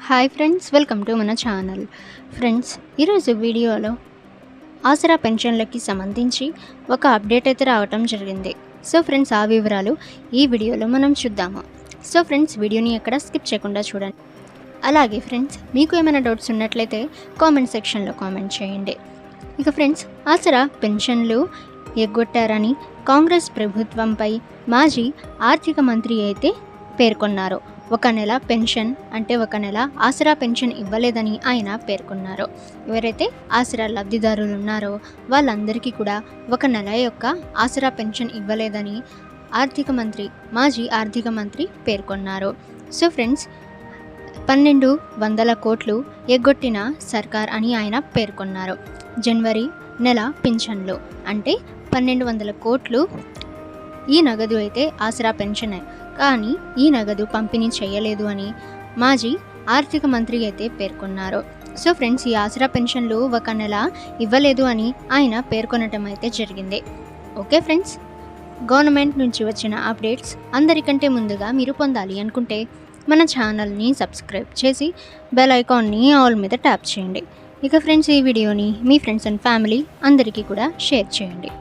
Hi friends, welcome to మన channel. Friends, ఈరోజు వీడియోలో ఆసరా పెన్షన్లకి సంబంధించి ఒక అప్డేట్ అయితే రావటం జరిగింది. సో ఫ్రెండ్స్, ఆ వివరాలు ఈ వీడియోలో మనం చూద్దాము. సో ఫ్రెండ్స్, వీడియోని ఎక్కడ స్కిప్ చేయకుండా చూడండి. అలాగే ఫ్రెండ్స్, మీకు ఏమైనా డౌట్స్ ఉన్నట్లయితే కామెంట్ సెక్షన్లో కామెంట్ చేయండి. ఇక ఫ్రెండ్స్, ఆసరా పెన్షన్లు ఎగ్గొట్టారని కాంగ్రెస్ ప్రభుత్వంపై మాజీ ఆర్థిక మంత్రి అయితే పేర్కొన్నారు. ఒక నెల పెన్షన్ అంటే ఒక నెల ఆసరా పెన్షన్ ఇవ్వలేదని ఆయన పేర్కొన్నారు. ఎవరైతే ఆసరా లబ్ధిదారులు ఉన్నారో వాళ్ళందరికీ కూడా ఒక నెల యొక్క ఆసరా పెన్షన్ ఇవ్వలేదని మాజీ ఆర్థిక మంత్రి పేర్కొన్నారు. సో ఫ్రెండ్స్, 1200 కోట్లు ఎగ్గొట్టిన సర్కార్ అని ఆయన పేర్కొన్నారు. జనవరి నెల పింఛన్లు అంటే 1200 కోట్లు ఈ నగదు అయితే ఆసరా పెన్షన్, కానీ ఈ నగదు పంపిణీ చేయలేదు అని మాజీ ఆర్థిక మంత్రి అయితే పేర్కొన్నారు. సో ఫ్రెండ్స్, ఈ ఆసరా పెన్షన్లు ఒక నెల ఇవ్వలేదు అని ఆయన పేర్కొనటం అయితే జరిగింది. ఓకే ఫ్రెండ్స్, గవర్నమెంట్ నుంచి వచ్చిన అప్డేట్స్ అందరికంటే ముందుగా మీరు పొందాలి అనుకుంటే మన ఛానల్ని సబ్స్క్రైబ్ చేసి బెల్ ఐకాన్ని ఆల్ మీద ట్యాప్ చేయండి. ఇక ఫ్రెండ్స్, ఈ వీడియోని మీ ఫ్రెండ్స్ అండ్ ఫ్యామిలీ అందరికీ కూడా షేర్ చేయండి.